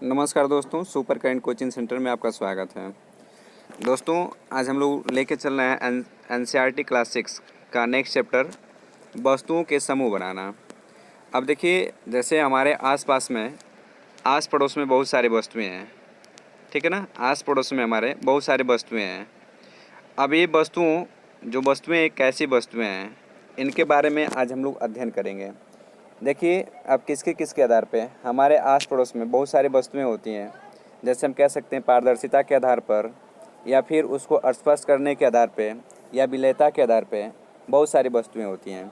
नमस्कार दोस्तों, super kind coaching centre में आपका स्वागत है। दोस्तों, आज हम लोग लेके चल रहे हैं एनसीईआरटी क्लास 6 का नेक्स्ट चैप्टर, वस्तुओं के समूह बनाना। अब देखिए, जैसे हमारे आसपास में, आस पड़ोस में बहुत सारी वस्तुएं हैं, ठीक है ना। आस पड़ोस में हमारे बहुत सारी वस्तुएं हैं। अब ये जो वस्तुएं कैसी वस्तुएं हैं, इनके बारे में आज हम लोग अध्ययन करेंगे। देखिए, अब किसके किसके आधार पे हमारे आस पड़ोस में बहुत सारी वस्तुएं होती हैं। जैसे हम कह सकते हैं पारदर्शिता के आधार पर, या फिर उसको स्पर्श करने के आधार पे, या विलेयता के आधार पे बहुत सारी वस्तुएं होती हैं।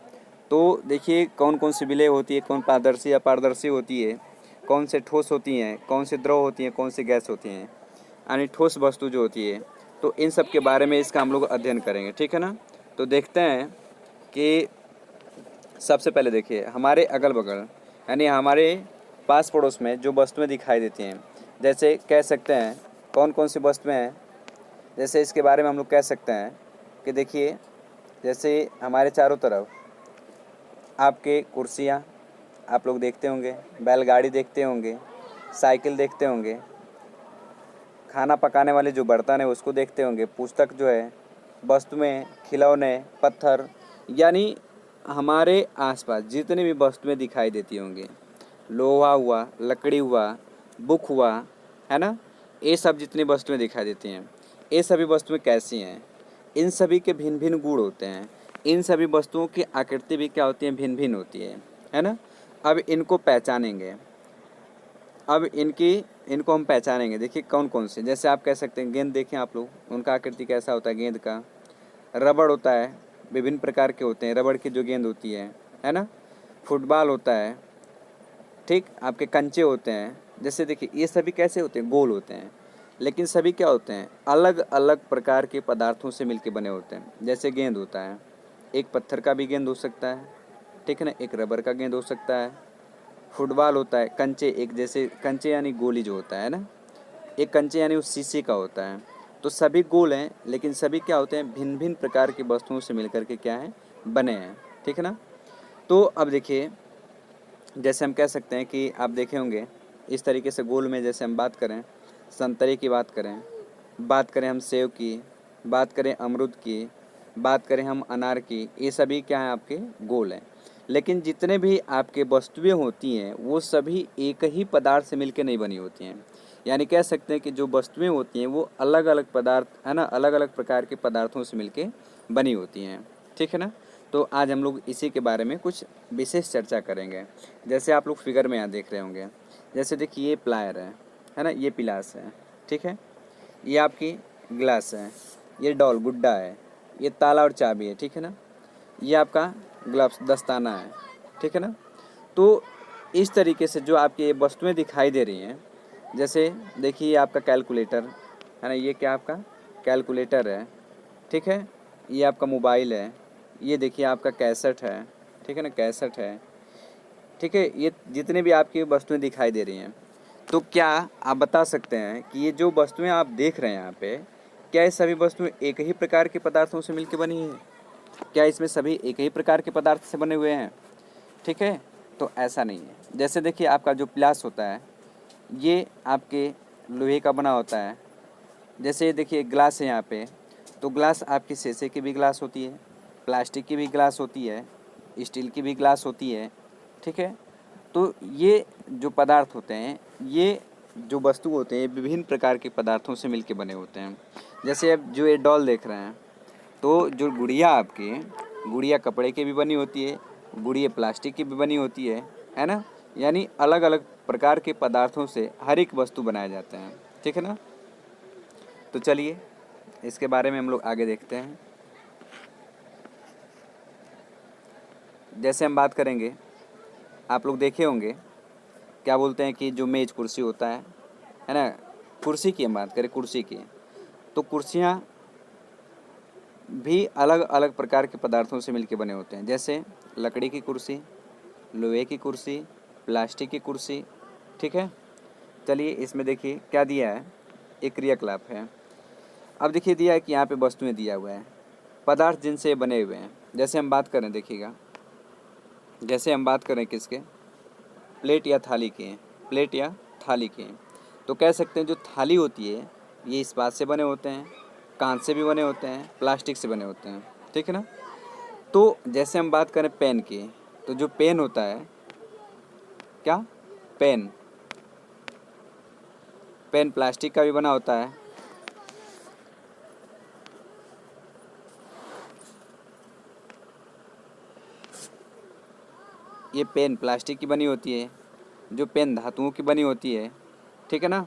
तो देखिए, कौन कौन सी विलेय होती है, कौन पारदर्शी या पारदर्शी होती है, कौन से ठोस होती हैं, कौन से द्रव होती हैं, कौन सी गैस होती हैं, यानी ठोस वस्तु जो होती है। तो इन सब के बारे में इसका हम लोग अध्ययन करेंगे, ठीक है ना। तो देखते हैं कि सबसे पहले देखिए, हमारे अगल बगल यानी हमारे पास पड़ोस में जो वस्तुएं दिखाई देती हैं, जैसे कह सकते हैं कौन कौन सी वस्तुएं हैं। जैसे इसके बारे में हम लोग कह सकते हैं कि देखिए, जैसे हमारे चारों तरफ आपके कुर्सियां आप लोग देखते होंगे, बैलगाड़ी देखते होंगे, साइकिल देखते होंगे, खाना पकाने वाले जो बर्तन है उसको देखते होंगे, पुस्तक जो है, वस्तुएं, खिलौने, पत्थर, यानी हमारे आसपास जितनी भी वस्तुएं दिखाई देती होंगी, लोहा हुआ, लकड़ी हुआ, बुक हुआ, है ना, ये सब जितनी वस्तुएं दिखाई देती हैं, ये सभी वस्तुएं कैसी हैं, इन सभी के भिन्न भिन्न गुण होते हैं। इन सभी वस्तुओं की आकृति भी क्या होती है, भिन्न भिन्न होती है ना। अब इनको पहचानेंगे, अब इनको हम पहचानेंगे। देखिए कौन कौन से, जैसे आप कह सकते हैं गेंद, देखें आप लोग, उनका आकृति कैसा होता है गेंद का। रबड़ होता है, विभिन्न प्रकार के होते हैं रबड़ की जो गेंद होती है ना। फुटबॉल होता है, ठीक, आपके कंचे होते हैं। जैसे देखिए, ये सभी कैसे होते हैं, गोल होते हैं, लेकिन सभी क्या होते हैं, अलग अलग प्रकार के पदार्थों से मिलके बने होते हैं। जैसे गेंद होता है, एक पत्थर का भी गेंद हो सकता है, ठीक है ना, एक रबर का गेंद हो सकता है। फुटबॉल होता है, कंचे, एक जैसे कंचे यानी गोली जो होता है ना, एक कंचे यानी उस शीशे का होता है। तो सभी गोल हैं, लेकिन सभी क्या होते हैं, भिन्न भिन्न प्रकार की वस्तुओं से मिलकर के क्या है, बने हैं, ठीक है ना। तो अब देखिए, जैसे हम कह सकते हैं कि आप देखे होंगे इस तरीके से गोल में, जैसे हम बात करें संतरे की, बात करें हम सेब की, बात करें अमरूद की, बात करें हम अनार की, ये सभी क्या हैं, आपके गोल हैं। लेकिन जितने भी आपके वस्तुएं होती हैं वो सभी एक ही पदार्थ से मिलकर नहीं बनी होती हैं। यानी कह सकते हैं कि जो वस्तुएं होती हैं वो अलग अलग पदार्थ, है ना, अलग अलग प्रकार के पदार्थों से मिलके बनी होती हैं, ठीक है ना। तो आज हम लोग इसी के बारे में कुछ विशेष चर्चा करेंगे। जैसे आप लोग फिगर में यहाँ देख रहे होंगे, जैसे देखिए ये प्लायर है ना, ये पिलास है, ठीक है, ये आपकी ग्लास है, ये डॉल गुड्डा है, ये ताला और चाबी है, ठीक है ना, ये आपका ग्लव्स दस्ताना है, ठीक है ना। तो इस तरीके से जो आपकी ये वस्तुएं दिखाई दे रही हैं, जैसे देखिए ये आपका कैलकुलेटर है ना, ये क्या आपका कैलकुलेटर है, ठीक है, ये आपका मोबाइल है, ये देखिए आपका कैसेट है, ठीक है ना, कैसेट है, ठीक है। ये जितने भी आपकी वस्तुएं दिखाई दे रही हैं, तो क्या आप बता सकते हैं कि ये जो वस्तुएं आप देख रहे हैं यहाँ पे, क्या ये सभी वस्तुएं एक ही प्रकार के पदार्थों से मिलकर बनी है? क्या इसमें सभी एक ही प्रकार के पदार्थ से बने हुए हैं? ठीक है, तो ऐसा नहीं है। जैसे देखिए आपका जो प्लास होता है, ये आपके लोहे का बना होता है। जैसे देखिए ग्लास है यहाँ पे, तो ग्लास आपकी शीशे की भी ग्लास होती है, प्लास्टिक की भी ग्लास होती है, स्टील की भी ग्लास होती है, ठीक है। तो ये जो पदार्थ होते हैं, ये जो वस्तु होते हैं, विभिन्न प्रकार के पदार्थों से मिलके बने होते हैं। जैसे अब जो ये डॉल देख रहे हैं, तो जो गुड़िया आपकी, गुड़िया कपड़े की भी बनी होती है, गुड़िया प्लास्टिक की भी बनी होती है ना। यानी अलग अलग प्रकार के पदार्थों से हर एक वस्तु बनाए जाते हैं, ठीक है ना। तो चलिए इसके बारे में हम लोग आगे देखते हैं। जैसे हम बात करेंगे, आप लोग देखे होंगे, क्या बोलते हैं कि जो मेज कुर्सी होता है ना, कुर्सी की हम बात करें, कुर्सी की, तो कुर्सियाँ भी अलग अलग प्रकार के पदार्थों से मिलकर बने होते हैं। जैसे लकड़ी की कुर्सी, लोहे की कुर्सी, प्लास्टिक की कुर्सी, ठीक है। चलिए इसमें देखिए क्या दिया है, एक क्रियाकलाप है। अब देखिए दिया है कि यहाँ पे वस्तुएं दिया हुआ है, पदार्थ जिनसे बने हुए हैं। जैसे हम बात करें, देखिएगा, जैसे हम बात करें किसके, प्लेट या थाली की, प्लेट या थाली की। तो कह सकते हैं जो थाली होती है ये इस्पात से बने होते हैं, कांच से भी बने होते हैं, प्लास्टिक से बने होते हैं, ठीक है ना। तो जैसे हम बात करें पेन की, तो जो पेन होता है, क्या, पेन, पेन प्लास्टिक का भी बना होता है। ये पेन प्लास्टिक की बनी होती है, जो पेन धातुओं की बनी होती है, ठीक है ना।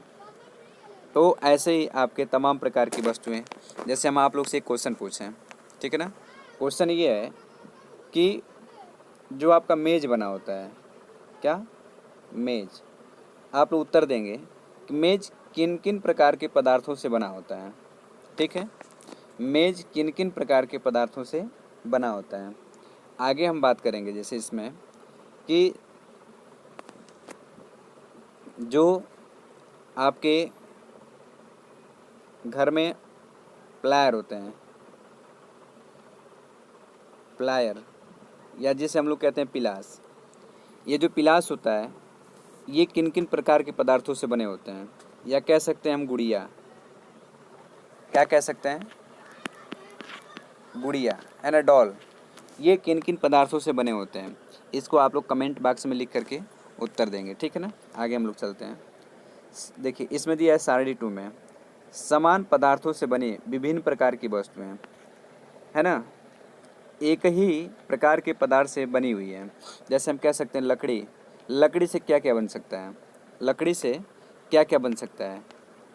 तो ऐसे ही आपके तमाम प्रकार की वस्तुएं, जैसे हम आप लोग से एक क्वेश्चन पूछें, ठीक है ना। क्वेश्चन ये है कि जो आपका मेज बना होता है, क्या, मेज, आप लोग उत्तर देंगे कि मेज किन किन प्रकार के पदार्थों से बना होता है, ठीक है। मेज किन किन प्रकार के पदार्थों से बना होता है। आगे हम बात करेंगे जैसे इसमें कि जो आपके घर में प्लायर होते हैं, प्लायर, या जिसे हम लोग कहते हैं पिलास, ये जो पिलास होता है ये किन किन प्रकार के पदार्थों से बने होते हैं, या कह सकते हैं हम गुड़िया, क्या कह सकते हैं, गुड़िया है ना, डॉल, ये किन किन पदार्थों से बने होते हैं। इसको आप लोग कमेंट बॉक्स में लिख करके उत्तर देंगे, ठीक है ना। आगे हम लोग चलते हैं। देखिए इसमें दिया है सारणी 2 में, समान पदार्थों से बनी विभिन्न प्रकार की वस्तुएं, है ना, एक ही प्रकार के पदार्थ से बनी हुई है। जैसे हम कह सकते हैं लकड़ी, लकड़ी से क्या क्या बन सकता है, लकड़ी से क्या क्या बन सकता है।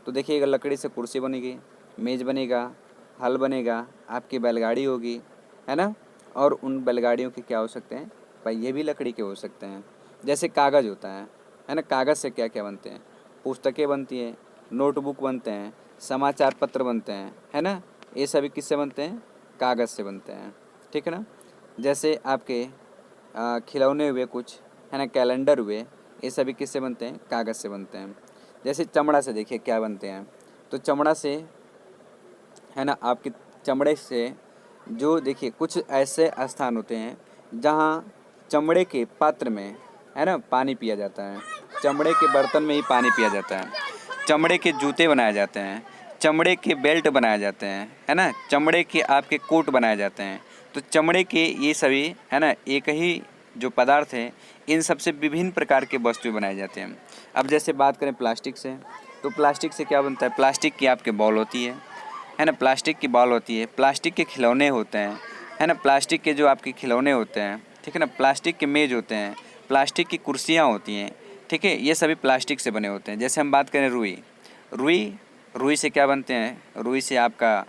तो देखिएगा लकड़ी से कुर्सी बनेगी, मेज बनेगा, हल बनेगा, आपकी बैलगाड़ी होगी, है ना। और उन बैलगाड़ियों के क्या हो सकते हैं, पहिए भी लकड़ी के हो सकते हैं। जैसे कागज़ होता है ना, कागज़ से क्या क्या बनते हैं, पुस्तकें बनती हैं, नोटबुक बनते हैं, समाचार पत्र बनते हैं, है ना। ये सभी किससे बनते हैं, कागज़ से बनते हैं, ठीक है ना। जैसे आपके खिलौने हुए कुछ, है ना, कैलेंडर हुए, ये सभी किससे बनते हैं, कागज़ से बनते हैं। जैसे चमड़ा से देखिए क्या बनते हैं, तो चमड़ा से, है ना, आपके चमड़े से जो देखिए कुछ ऐसे स्थान होते हैं जहाँ चमड़े के पात्र में, है ना, पानी पिया जाता है, चमड़े के बर्तन में ही पानी पिया जाता है, चमड़े के जूते बनाए जाते हैं, चमड़े के बेल्ट बनाए जाते हैं, है ना, चमड़े के आपके कोट बनाए जाते हैं। तो चमड़े के ये सभी, है ना, एक ही जो पदार्थ है, इन सबसे विभिन्न प्रकार के वस्तुएं बनाए जाते हैं। अब जैसे बात करें प्लास्टिक से, तो प्लास्टिक से क्या बनता है, प्लास्टिक की आपके बॉल होती है ना, प्लास्टिक की बॉल होती है, प्लास्टिक के खिलौने होते हैं, है ना, प्लास्टिक के जो आपके खिलौने होते हैं, ठीक है ना, प्लास्टिक के मेज़ होते हैं, प्लास्टिक की कुर्सियाँ होती हैं, ठीक है, ये सभी प्लास्टिक से बने होते हैं। जैसे हम बात करें रुई, रुई, रुई से क्या बनते हैं, रुई से आपका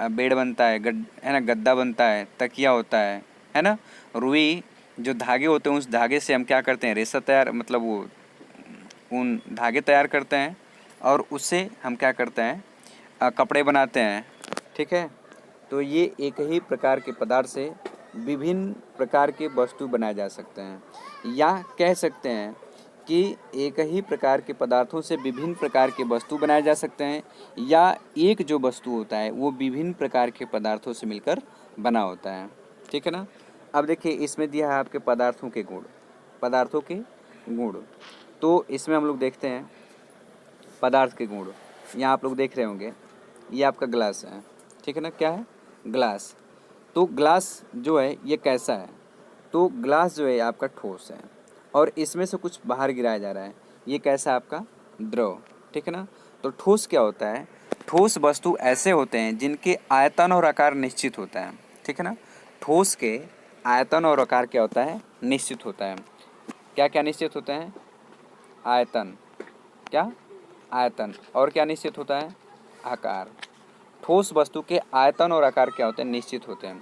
बेड बनता है, है ना, गद्दा बनता है, तकिया होता है ना। रुई जो धागे होते हैं, उस धागे से हम क्या करते हैं, रेशा तैयार, मतलब वो उन धागे तैयार करते हैं, और उससे हम क्या करते हैं, कपड़े बनाते हैं, ठीक है। तो ये एक ही प्रकार के पदार्थ से विभिन्न प्रकार के वस्तु बनाए जा सकते हैं, या कह सकते हैं कि एक ही प्रकार के पदार्थों से विभिन्न प्रकार के वस्तु बनाए जा सकते हैं, या एक जो वस्तु होता है वो विभिन्न प्रकार के पदार्थों से मिलकर बना होता है, ठीक है ना। अब देखिए इसमें दिया है आपके पदार्थों के गुण, पदार्थों के गुण। तो इसमें हम लोग देखते हैं पदार्थ के गुण। यहाँ आप लोग देख रहे होंगे, ये आपका ग्लास है, ठीक है ना, क्या है, ग्लास। तो ग्लास जो है ये कैसा है, तो ग्लास जो है आपका ठोस है, और इसमें से कुछ बाहर गिराया जा रहा है, ये कैसा है आपका, द्रव, ठीक है ना। तो ठोस क्या होता है, ठोस वस्तु ऐसे होते हैं जिनके आयतन और आकार निश्चित होता है, ठीक है ना। ठोस के आयतन और आकार क्या होता है, निश्चित होता है। क्या क्या निश्चित होता है, आयतन, क्या, आयतन, और क्या निश्चित होता है, आकार। ठोस वस्तु के आयतन और आकार क्या होते हैं, निश्चित होते हैं,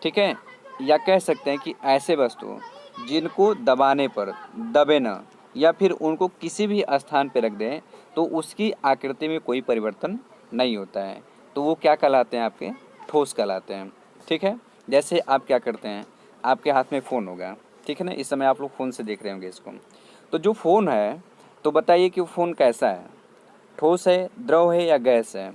ठीक है। या कह सकते हैं कि ऐसे वस्तु जिनको दबाने पर दबे न, या फिर उनको किसी भी स्थान पर रख दें तो उसकी आकृति में कोई परिवर्तन नहीं होता है, तो वो क्या कहलाते हैं, आपके ठोस कहलाते हैं, ठीक है। जैसे आप क्या करते हैं, आपके हाथ में फ़ोन होगा, ठीक है ना, इस समय आप लोग फ़ोन से देख रहे होंगे इसको। तो जो फ़ोन है, तो बताइए कि वो फ़ोन कैसा है, ठोस है, द्रव है, या गैस है।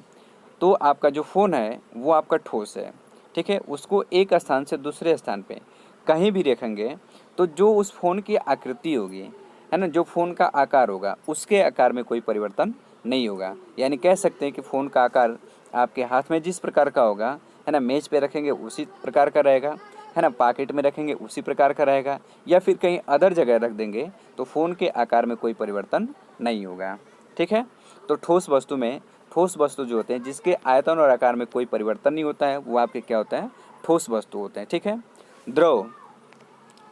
तो आपका जो फ़ोन है वो आपका ठोस है, ठीक है। उसको एक स्थान से दूसरे स्थान पे कहीं भी रखेंगे तो जो उस फ़ोन की आकृति होगी, है ना, जो फ़ोन का आकार होगा उसके आकार में कोई परिवर्तन नहीं होगा। यानी कह सकते हैं कि फ़ोन का आकार आपके हाथ में जिस प्रकार का होगा, है ना, मेज़ पे रखेंगे उसी प्रकार का रहेगा, है ना, पॉकेट में रखेंगे उसी प्रकार का रहेगा, या फिर कहीं अदर जगह रख देंगे तो फ़ोन के आकार में कोई परिवर्तन नहीं होगा। ठीक है। तो ठोस वस्तु जो होते हैं जिसके आयतन और आकार में कोई परिवर्तन नहीं होता है वो आपके क्या होता है, ठोस वस्तु होते हैं। ठीक है। द्रव,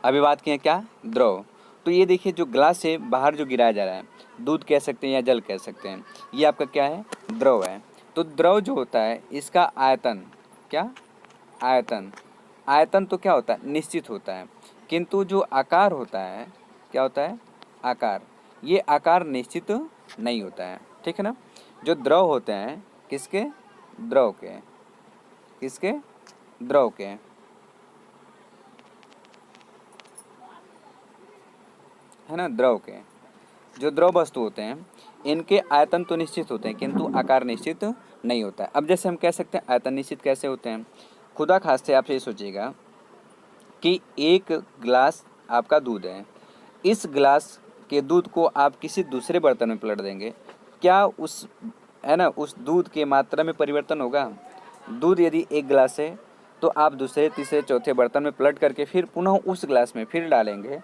अभी बात की है क्या, द्रव। तो ये देखिए जो ग्लास से बाहर जो गिराया जा रहा है, दूध कह सकते हैं या जल कह सकते हैं, ये आपका क्या है, द्रव है। तो द्रव जो होता है इसका आयतन, क्या, आयतन, आयतन तो क्या होता है, निश्चित होता है, किंतु जो आकार होता है क्या होता है, आकार, ये आकार निश्चित नहीं होता है। ठीक है ना। जो द्रव होते हैं किसके, द्रव के, किसके, द्रव के, है ना, द्रव के। जो द्रव वस्तु होते हैं इनके आयतन तो निश्चित होते हैं किंतु आकार निश्चित नहीं होता है। अब जैसे हम कह सकते हैं आयतन निश्चित कैसे होते हैं, खुदा खास्ते आप ये सोचिएगा कि एक गिलास आपका दूध है, इस गिलास के दूध को आप किसी दूसरे बर्तन में पलट देंगे, क्या उस, है ना, उस दूध के मात्रा में परिवर्तन होगा। दूध यदि एक गिलास है तो आप दूसरे तीसरे चौथे बर्तन में पलट करके फिर पुनः उस गिलास में फिर डालेंगे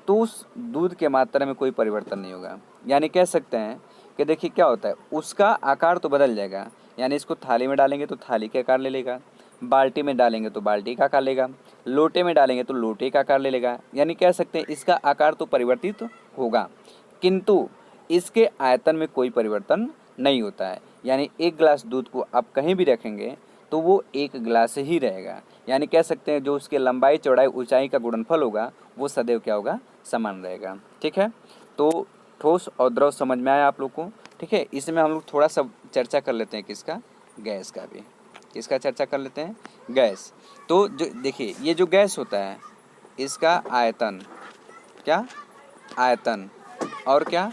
तो उस दूध के मात्रा में कोई परिवर्तन नहीं होगा। यानी कह सकते हैं कि देखिए क्या होता है, उसका आकार तो बदल जाएगा। यानी इसको थाली में डालेंगे तो थाली के आकार ले लेगा, बाल्टी में डालेंगे तो बाल्टी का आकार लेगा, लोटे में डालेंगे तो लोटे का आकार ले लेगा। यानी कह सकते हैं इसका आकार तो परिवर्तित होगा किंतु इसके आयतन में कोई परिवर्तन नहीं होता है। यानी एक गिलास दूध को आप कहीं भी रखेंगे तो वो एक गिलास ही रहेगा। यानी कह सकते हैं जो उसके लंबाई चौड़ाई ऊंचाई का गुणनफल होगा वो सदैव क्या होगा, समान रहेगा। ठीक है। तो ठोस और द्रव समझ में आया आप लोग को। ठीक है। इसमें हम लोग थोड़ा सा चर्चा कर लेते हैं किसका, गैस का भी। किसका चर्चा कर लेते हैं, गैस। तो जो देखिए ये जो गैस होता है इसका आयतन, क्या, आयतन और क्या,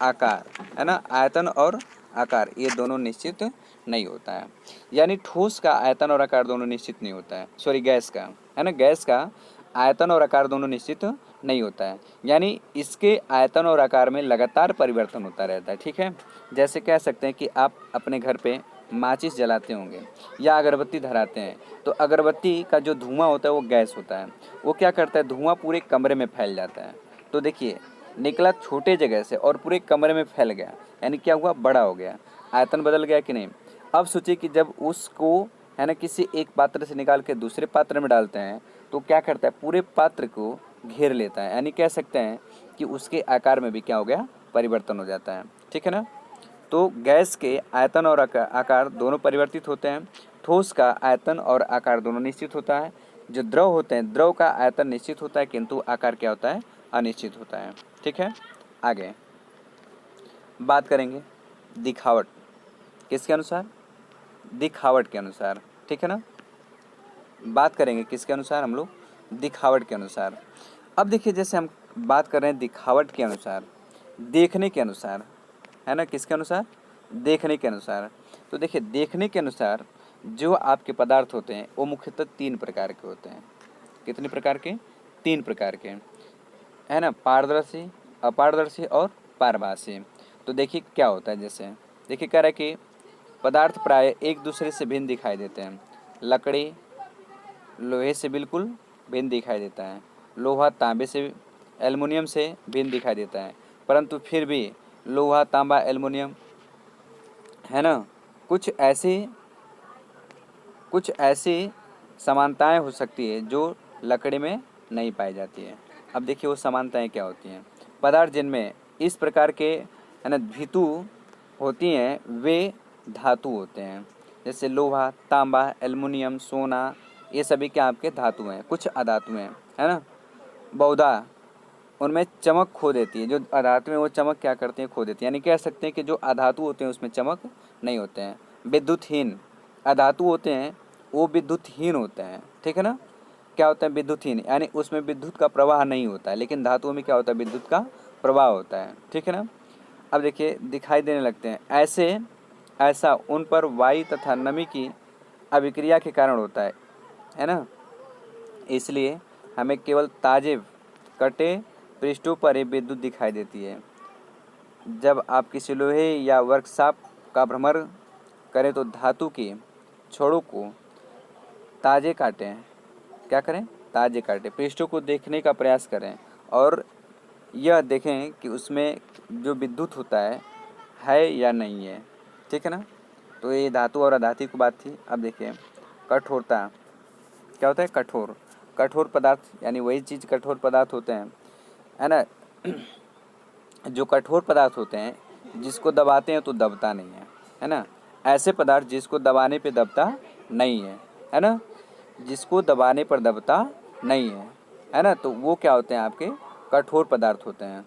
आकार, है ना, आयतन और आकार ये दोनों निश्चित नहीं होता है। यानी ठोस का आयतन और आकार दोनों निश्चित नहीं होता है, सॉरी गैस का, है ना, गैस का आयतन और आकार दोनों निश्चित नहीं होता है। यानी इसके आयतन और आकार में लगातार परिवर्तन होता रहता है। ठीक है। जैसे कह सकते हैं कि आप अपने घर पे माचिस जलाते होंगे या अगरबत्ती धराते हैं तो अगरबत्ती का जो धुआं होता है वो गैस होता है, वो क्या करता है, धुआं पूरे कमरे में फैल जाता है। तो देखिए निकला छोटे जगह से और पूरे कमरे में फैल गया, यानी क्या हुआ, बड़ा हो गया, आयतन बदल गया कि नहीं। अब सोचिए कि जब उसको, है ना, किसी एक पात्र से निकाल के दूसरे पात्र में डालते हैं तो क्या करता है, पूरे पात्र को घेर लेता है। यानी कह सकते हैं कि उसके आकार में भी क्या हो गया, परिवर्तन हो जाता है। ठीक है ना। तो गैस के आयतन और आकार दोनों परिवर्तित होते हैं। ठोस का आयतन और आकार दोनों निश्चित होता है। जो द्रव होते हैं द्रव का आयतन निश्चित होता है किंतु आकार क्या होता है, अनिश्चित होता है। ठीक है। आगे बात करेंगे दिखावट, किसके अनुसार, दिखावट के अनुसार। ठीक है ना। बात करेंगे किसके अनुसार, हम लोग दिखावट के अनुसार। अब देखिए जैसे हम बात कर रहे हैं दिखावट के अनुसार, देखने के अनुसार, है ना, किसके अनुसार, देखने के अनुसार। तो देखिए देखने के अनुसार जो आपके पदार्थ होते हैं वो मुख्यतः 3 प्रकार के होते हैं। कितने प्रकार के, 3 प्रकार के, है ना, पारदर्शी, अपारदर्शी और पारभासी। तो देखिए क्या होता है, जैसे देखिए कह रहा है कि पदार्थ प्राय एक दूसरे से भिन्न दिखाई देते हैं। लकड़ी लोहे से बिल्कुल भिन्न दिखाई देता है, लोहा तांबे से, एल्युमिनियम से भिन्न दिखाई देता है, परंतु फिर भी लोहा तांबा एल्युमिनियम, है ना, कुछ ऐसी समानताएं हो सकती है जो लकड़ी में नहीं पाई जाती है। अब देखिए वो समानताएं क्या होती हैं, पदार्थ जिनमें इस प्रकार के, है ना, धातु होती हैं वे धातु होते हैं। जैसे लोहा तांबा एल्युमिनियम सोना ये सभी क्या आपके धातु हैं, कुछ अधातु हैं, है ना। बहुधा उनमें चमक खो देती है, जो अधातु हैं वो चमक क्या करती हैं, खो देती है। यानी कह सकते हैं कि जो अधातु होते हैं उसमें चमक नहीं होते हैं। विद्युतहीन अधातु होते हैं वो विद्युतहीन होते हैं। ठीक है ना। क्या होता है, विद्युतहीन, यानी उसमें विद्युत का प्रवाह नहीं होता है, लेकिन धातुओं में क्या होता है, विद्युत का प्रवाह होता है। ठीक है ना। अब देखिए दिखाई देने लगते हैं, ऐसा उन पर वायु तथा नमी की अभिक्रिया के कारण होता है ना। इसलिए हमें केवल ताजे कटे पृष्ठों पर ही विद्युत दिखाई देती है। जब आप किसी लोहे या वर्कशॉप का भ्रमण करें तो धातु की छोरों को ताजे काटें। क्या करें? ताजे काटें। पृष्ठों को देखने का प्रयास करें और यह देखें कि उसमें जो विद्युत होता है या नहीं है। ठीक है ना। तो ये धातु और अधातु की बात थी। अब देखिए कठोरता क्या होता है? कठोर कठोर पदार्थ यानी वही चीज़ कठोर पदार्थ होते हैं, है ना। जो कठोर पदार्थ होते हैं जिसको दबाते हैं तो दबता नहीं है ना। ऐसे पदार्थ जिसको दबाने पे दबता नहीं है ना। जिसको दबाने पर दबता नहीं है ना, तो वो क्या होते हैं? आपके कठोर पदार्थ होते हैं।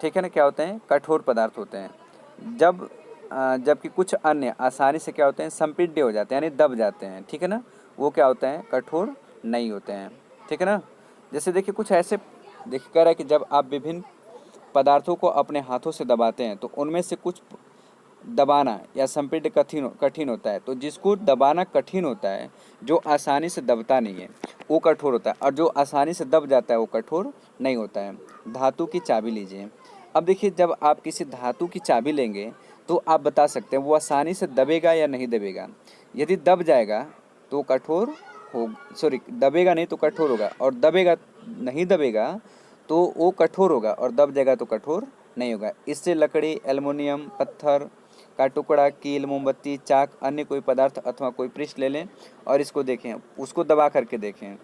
ठीक है ना। क्या होते हैं? कठोर पदार्थ होते हैं। जबकि कुछ अन्य आसानी से क्या होते हैं? संपीड्य हो जाते हैं यानी दब जाते हैं। ठीक है ना। वो क्या होते हैं? कठोर नहीं होते हैं। ठीक है ना। जैसे देखिए कुछ ऐसे देखिए कह रहा है कि जब आप विभिन्न पदार्थों को अपने हाथों से दबाते हैं तो उनमें से कुछ दबाना या संपीड्य कठिन होता है। तो जिसको दबाना कठिन होता है, जो आसानी से दबता नहीं है, वो कठोर होता है, और जो आसानी से दब जाता है वो कठोर नहीं होता है। धातु की चाबी लीजिए। अब देखिए जब आप किसी धातु की चाबी लेंगे तो आप बता सकते हैं वो आसानी से दबेगा या नहीं दबेगा। यदि दब जाएगा तो कठोर हो सॉरी दबेगा नहीं तो कठोर होगा, और दबेगा नहीं दबेगा तो वो कठोर होगा, और दब जाएगा तो कठोर नहीं होगा। इससे लकड़ी, एल्युमिनियम, पत्थर का टुकड़ा, कील, मोमबत्ती, चाक, अन्य कोई पदार्थ अथवा कोई पृष्ठ ले लें और इसको देखें, उसको दबा करके देखें।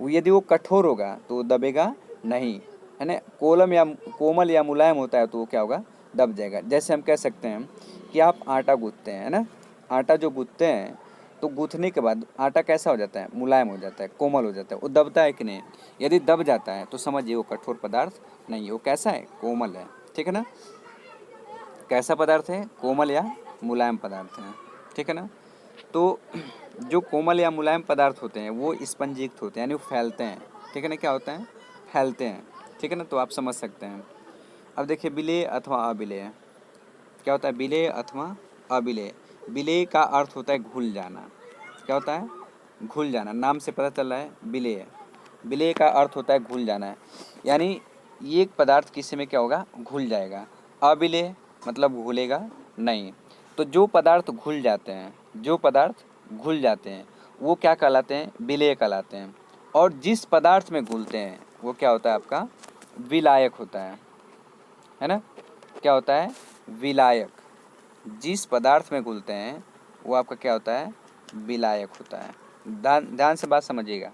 यदि वो कठोर होगा तो दबेगा नहीं, है ना। कोमल या मुलायम होता है तो वो क्या होगा? दब जाएगा। जैसे हम कह सकते हैं कि आप आटा गूंथते हैं, है ना। आटा जो गूंथते हैं तो गूंथने के बाद आटा कैसा हो जाता है? मुलायम हो जाता है, कोमल हो जाता है। वो दबता है कि नहीं? यदि दब जाता है तो समझिए वो कठोर पदार्थ नहीं है, वो कैसा है? कोमल है। ठीक है ना। कैसा पदार्थ है? कोमल या मुलायम पदार्थ है। ठीक है ना। तो जो कोमल या मुलायम पदार्थ होते हैं वो स्पंजीयुक्त होते हैं यानी वो फैलते हैं। ठीक है ना। क्या होता है? फैलते हैं। ठीक है ना। तो आप समझ सकते हैं। अब देखिए विलेय अथवा अविलेय क्या होता है? विलेय अथवा अविलेय। विलेय का अर्थ होता है घुल जाना। क्या होता है? घुल जाना। नाम से पता चल रहा है विलेय। विलेय का अर्थ होता है घुल जाना है, यानी ये एक पदार्थ किसी में क्या होगा? घुल जाएगा। अविलेय मतलब घुलेगा नहीं। तो जो पदार्थ घुल जाते हैं, जो पदार्थ घुल जाते हैं वो क्या कहलाते हैं? विलेय कहलाते हैं। और जिस पदार्थ में घुलते हैं वो क्या होता है? आपका विलायक होता है ना। क्या होता है? विलायक। जिस पदार्थ में घुलते हैं वो आपका क्या होता है? विलायक होता है। ध्यान से बात समझिएगा।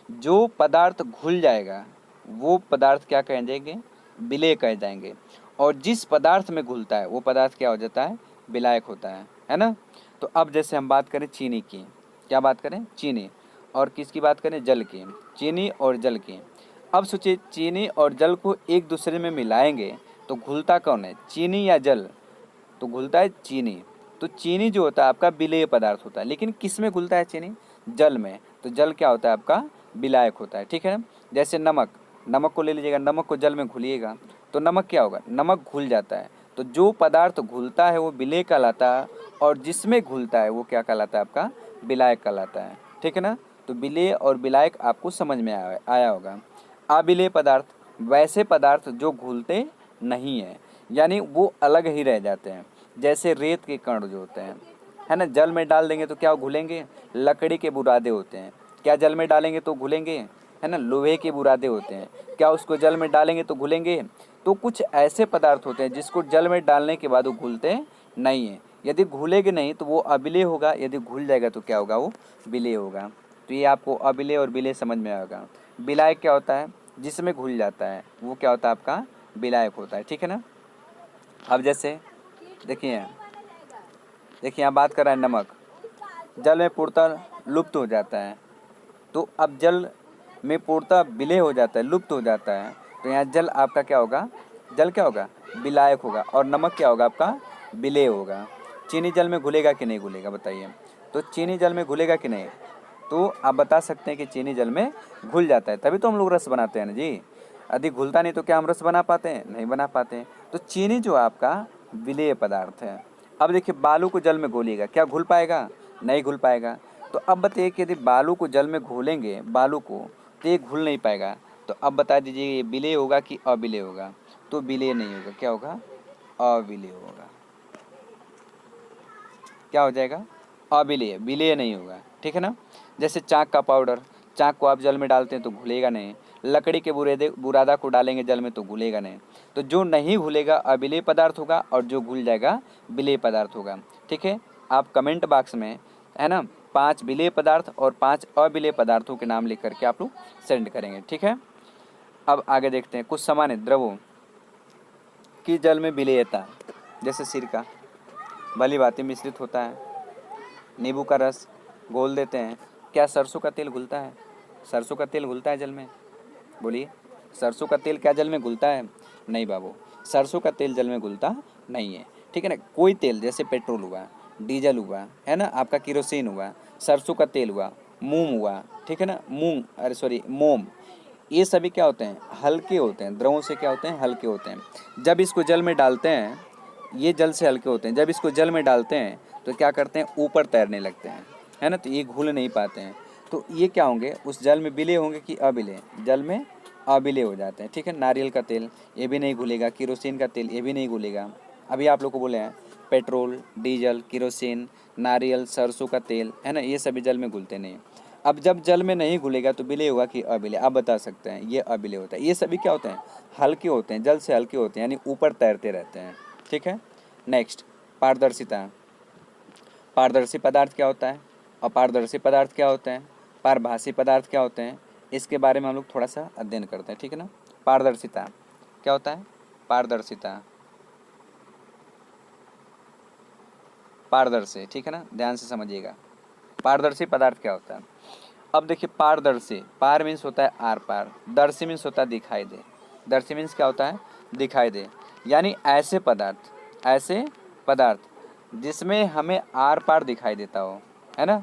जो पदार्थ घुल जाएगा वो पदार्थ क्या कह जाएंगे? विलेय कह जाएंगे। और जिस पदार्थ में घुलता है वो पदार्थ क्या हो जाता है? विलायक होता है ना। तो अब जैसे हम बात करें चीनी की, क्या बात करें? चीनी। और किसकी बात करें? जल की। चीनी और जल की। अब सोचिए चीनी और जल को एक दूसरे में मिलाएंगे तो घुलता कौन है? चीनी या जल? तो घुलता है चीनी। तो चीनी जो होता है आपका विलेय पदार्थ होता है। लेकिन किस में घुलता है चीनी? जल में। तो जल क्या होता है? आपका विलायक होता है। ठीक है ना। जैसे नमक को ले लीजिएगा, नमक को जल में घुलिएगा तो नमक क्या होगा? नमक घुल जाता है। तो जो पदार्थ घुलता है वो विलेय कहलाता है, और जिसमें घुलता है वो क्या कहलाता है? आपका विलायक कहलाता है। ठीक है ना। तो विलेय और विलायक आपको समझ में आया होगा। अविलेय पदार्थ वैसे पदार्थ जो घुलते नहीं है, यानी वो अलग ही रह जाते हैं। जैसे रेत के कण जो होते हैं, है ना, जल में डाल देंगे तो क्या घुलेंगे? लकड़ी के बुरादे होते हैं, क्या जल में डालेंगे तो घुलेंगे? है ना। लोहे के बुरादे होते हैं, क्या उसको जल में डालेंगे तो घुलेंगे? तो कुछ ऐसे पदार्थ होते हैं जिसको जल में डालने के बाद वो घुलते नहीं हैं। यदि घुलेंगे नहीं तो वो अविलेय होगा, यदि घुल जाएगा तो क्या होगा? वो विलेय होगा। तो ये आपको अविलेय और विलेय समझ में आएगा। विलायक क्या होता है? जिसमें घुल जाता है वो क्या होता है? आपका विलायक होता है। ठीक है ना। अब जैसे देखिए यहाँ बात कर रहा है नमक। जल में पूर्णतः लुप्त हो जाता है। तो अब जल में पूर्णतः विलेय हो जाता है, लुप्त हो जाता है। तो यहाँ जल आपका क्या होगा? जल क्या होगा? विलायक होगा। और नमक क्या होगा? आपका विलेय होगा। चीनी जल में घुलेगा कि नहीं घुलेगा? बताइए। तो चीनी जल में घुलेगा कि नहीं? तो आप बता सकते हैं कि चीनी जल में घुल जाता है, तभी तो हम लोग रस बनाते हैं ना जी। यदि घुलता नहीं तो क्या हम रस बना पाते हैं? नहीं बना पाते हैं। तो चीनी जो आपका विलेय पदार्थ है। अब देखिए बालू को जल में घोलिएगा, क्या घुल पाएगा? नहीं घुल पाएगा। तो अब बताइए कि यदि बालू को जल में घोलेंगे, बालू को, तो ये घुल नहीं पाएगा। तो अब बता दीजिए ये विलेय होगा कि अविलेय होगा? तो विलेय नहीं होगा, क्या होगा? अविलेय होगा। क्या हो जाएगा? अविलेय, विलेय नहीं होगा, ठीक है ना। जैसे चाक का पाउडर, चाक को आप जल में डालते हैं तो घुलेगा नहीं, लकड़ी के बुरादा को डालेंगे जल में तो घुलेगा नहीं। तो जो नहीं घुलेगा अविलेय पदार्थ होगा और जो घुल जाएगा विलेय पदार्थ होगा, ठीक है। आप कमेंट बॉक्स में, है ना, 5 विलेय पदार्थ और 5 अविलेय पदार्थों के नाम लिख करके आप लोग सेंड करेंगे, ठीक है। अब आगे देखते हैं कुछ सामान्य द्रवों की जल में विलेयता। जैसे सिरका भली भांति मिश्रित होता है, नींबू का रस घोल देते हैं। क्या सरसों का तेल घुलता है? सरसों का तेल घुलता है जल में? बोलिए, सरसों का तेल क्या जल में घुलता है? नहीं बाबू, सरसों का तेल जल में घुलता नहीं है, ठीक है ना। कोई तेल जैसे पेट्रोल हुआ, डीजल हुआ, है ना, आपका केरोसिन हुआ, सरसों का तेल हुआ, मूंग हुआ, ठीक है ना, मोम, ये सभी क्या होते हैं? हल्के होते हैं, द्रवों से क्या होते हैं? हल्के होते हैं। जब इसको जल में डालते हैं, ये जल से हल्के होते हैं, जब इसको जल में डालते हैं तो क्या करते हैं? ऊपर तैरने लगते हैं, है ना, तो ये घुल नहीं पाते हैं। तो ये क्या होंगे? उस जल में विलेय होंगे कि अविलेय? जल में अविलेय हो जाते हैं, ठीक है। नारियल का तेल ये भी नहीं घुलेगा, केरोसिन का तेल ये भी नहीं घुलेगा। अभी आप लोग को बोले हैं पेट्रोल, डीजल, केरोसिन, नारियल, सरसों का तेल, है ना, ये सभी जल में घुलते नहीं। अब जब जल में नहीं घुलेगा तो विलेय होगा कि अविलेय? आप बता सकते हैं, ये अविलेय होता है। ये सभी क्या होते हैं? हल्के होते हैं, जल से हल्के होते हैं, यानी ऊपर तैरते रहते हैं, ठीक है। नेक्स्ट, पारदर्शिता। पारदर्शी पदार्थ क्या होता है? अपारदर्शी पदार्थ क्या होते हैं? पारभासी पदार्थ क्या होते हैं? इसके बारे में हम लोग थोड़ा सा अध्ययन करते हैं, ठीक है ना। पारदर्शिता क्या होता है? पारदर्शिता, पारदर्शी, ठीक है ना, ध्यान से समझिएगा। पारदर्शी पदार्थ क्या होता है? अब देखिए, पारदर्शी, पार मीन्स होता है आर पार, दर्शी मीन्स होता है दिखाई दे। दर्शी मीन्स क्या होता है? दिखाई दे। यानी ऐसे पदार्थ जिसमें हमें आर पार दिखाई देता हो, है ना,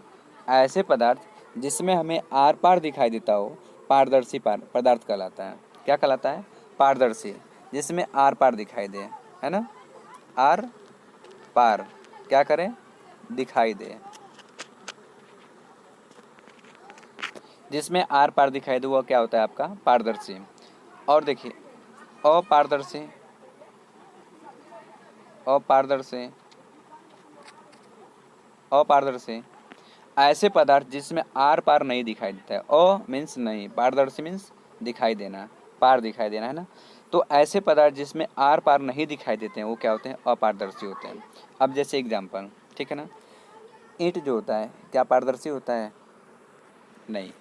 ऐसे पदार्थ जिसमें हमें आर पार दिखाई देता हो, पारदर्शी पदार्थ कहलाता है। क्या कहलाता है? पारदर्शी, जिसमें आर पार दिखाई दे, है ना, आर पार क्या करें? दिखाई दे, जिसमें आर पार दिखाई दे वो क्या होता है? आपका पारदर्शी। और देखिए, अपारदर्शी, अपारदर्शी, अपारदर्शी ऐसे पदार्थ जिसमें आर पार नहीं दिखाई देता है। अ मीन्स नहीं, पारदर्शी मीन्स दिखाई देना, पार दिखाई देना, है ना। तो ऐसे पदार्थ जिसमें आर पार नहीं दिखाई देते हैं वो क्या होते हैं? अपारदर्शी होते हैं। अब जैसे एग्जाम्पल, ठीक है ना, ईंट जो होता है क्या पारदर्शी होता है? नहीं।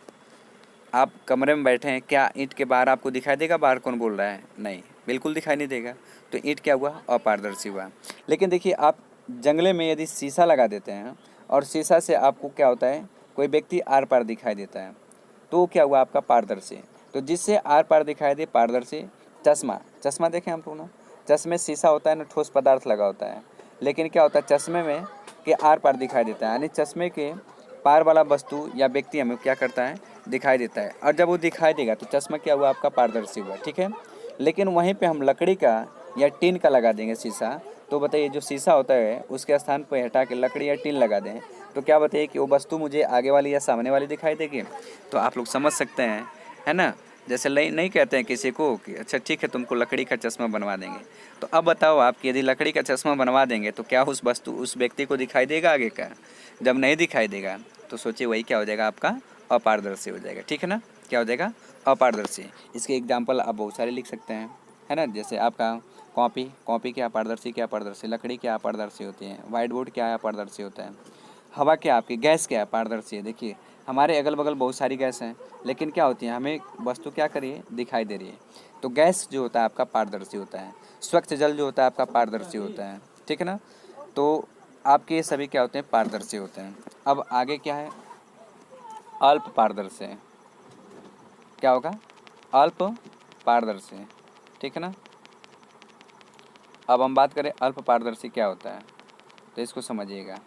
आप कमरे में बैठे हैं, क्या ईंट के बाहर आपको दिखाई देगा बाहर कौन बोल रहा है? नहीं, बिल्कुल दिखाई नहीं देगा। तो ईंट क्या हुआ? अपारदर्शी हुआ। लेकिन देखिए, आप जंगले में यदि शीशा लगा देते हैं और शीशा से आपको क्या होता है? कोई व्यक्ति आर पार दिखाई देता है, तो वो क्या हुआ? आपका पारदर्शी। तो जिससे आर पार दिखाई दे, पारदर्शी। चश्मा, चश्मा देखें हम लोग ना, चश्मे शीशा होता है ना, ठोस पदार्थ लगा होता है, लेकिन क्या होता है? चश्मे में के आर पार दिखाई देता है, यानी चश्मे के पार वाला वस्तु या व्यक्ति हमें क्या करता है? दिखाई देता है। और जब वो दिखाई देगा तो चश्मा क्या हुआ? आपका पारदर्शी हुआ, ठीक है। लेकिन वहीं पे हम लकड़ी का या टीन का लगा देंगे शीशा, तो बताइए जो शीशा होता है उसके स्थान पर हटा के लकड़ी या टीन लगा दें, तो क्या बताइए कि वो वस्तु मुझे आगे वाली या सामने वाली दिखाई देगी? तो आप लोग समझ सकते हैं, है ना। जैसे नहीं कहते हैं किसी को कि अच्छा ठीक है तुमको लकड़ी का चश्मा बनवा देंगे। तो अब बताओ आप कि यदि लकड़ी का चश्मा बनवा देंगे तो क्या उस व्यक्ति को दिखाई देगा आगे का? जब नहीं दिखाई देगा तो सोचिए वही क्या हो जाएगा? आपका अपारदर्शी हो जाएगा, ठीक है ना। क्या हो जाएगा? अपारदर्शी। इसके एग्जाम्पल आप बहुत सारे लिख सकते हैं, है ना। जैसे आपका कॉपी क्या अपारदर्शी, क्या अपारदर्शी, लकड़ी क्या अपारदर्शी होती है, व्हाइट बोर्ड क्या अपारदर्शी होता है, हवा क्या आपकी, गैस क्या पारदर्शी है। देखिए हमारे अगल बगल बहुत सारी गैस हैं, लेकिन क्या होती है? हमें वस्तु क्या करिए? दिखाई दे रही है। तो गैस जो होता है आपका पारदर्शी होता है। स्वच्छ जल जो होता है आपका पारदर्शी होता है, ठीक है ना। तो आपके ये सभी क्या होते हैं? पारदर्शी होते हैं। अब आगे क्या है? अल्प पारदर्शी। क्या होगा? अल्प पारदर्शी, ठीक है ना। अब हम बात करें अल्प पारदर्शी क्या होता है, तो इसको समझिएगा।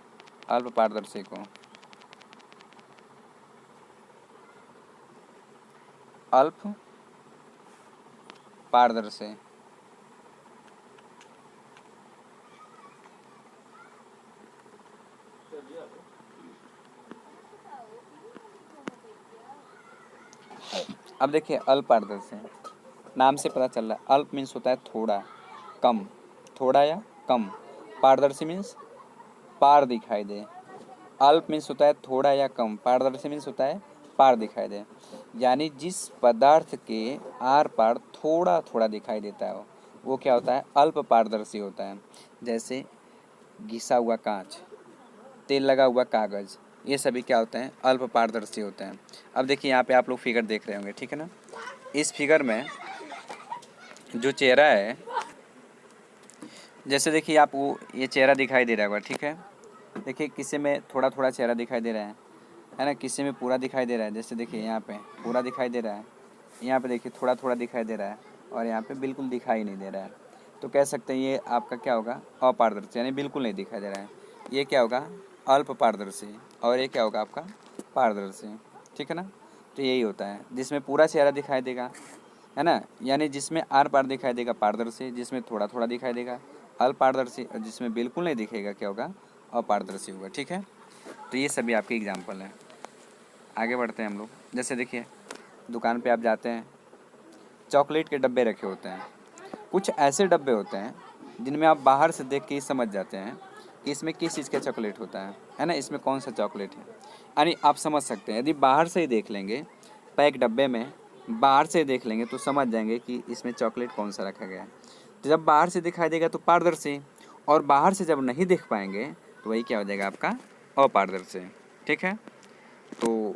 अल्प पारदर्शी को अल्प पारदर्शी, अब देखिए अल्प पारदर्शी, नाम से पता चल रहा है अल्प मीन्स होता है थोड़ा, कम, थोड़ा या कम। पारदर्शी मीन्स पार दिखाई दे। अल्प मीन्स होता है थोड़ा या कम, पारदर्शी मीन्स होता है पार दिखाई दे। यानी जिस पदार्थ के आर पार थोड़ा थोड़ा दिखाई देता है वो क्या होता है, अल्प पारदर्शी होता है। जैसे घिसा हुआ कांच, तेल लगा हुआ कागज़, ये सभी क्या होते हैं, अल्प पारदर्शी होते हैं। अब देखिए यहाँ पे आप लोग फिगर देख रहे होंगे, ठीक है ना। इस फिगर में जो चेहरा है, जैसे देखिए आपको ये चेहरा दिखाई दे रहा होगा, ठीक है। देखिए किसी में थोड़ा थोड़ा चेहरा दिखाई दे रहा है ना, किसी में पूरा दिखाई दे रहा है। जैसे देखिए यहाँ पे पूरा दिखाई दे रहा है, यहाँ पे देखिए थोड़ा थोड़ा दिखाई दे रहा है, और यहाँ पे बिल्कुल दिखाई नहीं दे रहा है। तो कह सकते हैं ये आपका क्या होगा, अपारदर्शी, यानी बिल्कुल नहीं दिखाई दे रहा है। ये क्या होगा, अल्प पारदर्शी, और ये क्या होगा आपका पारदर्शी, ठीक है ना। तो यही होता है, जिसमें पूरा चेहरा दिखाई देगा, है ना, यानी जिसमें आर पार दिखाई देगा पारदर्शी, जिसमें थोड़ा थोड़ा दिखाई देगा अल्प पारदर्शी, और जिसमें बिल्कुल नहीं दिखेगा क्या होगा, अपारदर्शी होगा, ठीक है। तो ये सभी आपके एग्जाम्पल हैं। आगे बढ़ते हैं हम लोग। जैसे देखिए दुकान पे आप जाते हैं, चॉकलेट के डब्बे रखे होते हैं। कुछ ऐसे डब्बे होते हैं जिनमें आप बाहर से देख के ही समझ जाते हैं कि इसमें किस चीज़ का चॉकलेट होता है ना, इसमें कौन सा चॉकलेट है। यानी आप समझ सकते हैं, यदि बाहर से ही देख लेंगे पैक डब्बे में, बाहर से देख लेंगे तो समझ जाएंगे कि इसमें चॉकलेट कौन सा रखा गया है। तो जब बाहर से दिखाई देगा तो पारदर्शी, और बाहर से जब नहीं देख पाएंगे तो वही क्या हो जाएगा आपका अपारदर्शी, ठीक है। तो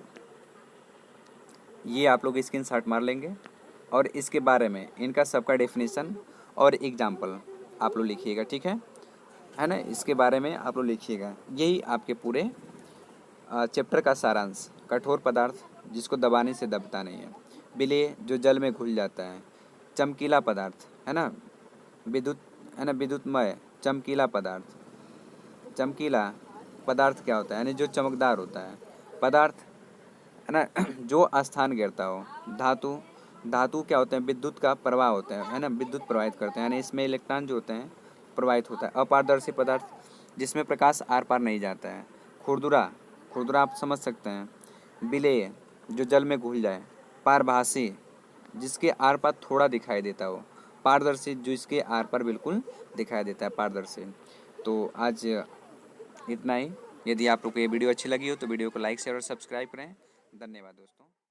ये आप लोग स्क्रीनशॉट मार लेंगे, और इसके बारे में इनका सबका डेफिनेशन और एग्जाम्पल आप लोग लिखिएगा, ठीक है ना। इसके बारे में आप लोग लिखिएगा। यही आपके पूरे चैप्टर का सारांश। कठोर पदार्थ जिसको दबाने से दबता नहीं है, विलेय जो जल में घुल जाता है, चमकीला पदार्थ है ना, विद्युत है ना, विद्युतमय चमकीला पदार्थ। चमकीला पदार्थ क्या होता है, यानी जो चमकदार होता है पदार्थ, है ना, जो स्थान गिरता हो। धातु, धातु क्या होते हैं, विद्युत का प्रवाह होता है ना, विद्युत प्रवाहित करते हैं, यानी इसमें इलेक्ट्रॉन जो होते हैं प्रवाहित होता है। अपारदर्शी पदार्थ जिसमें प्रकाश आर पार नहीं जाता है। खुरदुरा, खुरदुरा आप समझ सकते हैं। विलेय जो जल में घुल जाए। पारभासी जिसके आर पार थोड़ा दिखाई देता हो। पारदर्शी जो इसके आर पार बिल्कुल दिखाई देता है, पारदर्शी। तो आज इतना ही। यदि आप लोग को ये वीडियो अच्छी लगी हो तो वीडियो को लाइक शेयर और सब्सक्राइब करें। धन्यवाद दोस्तों।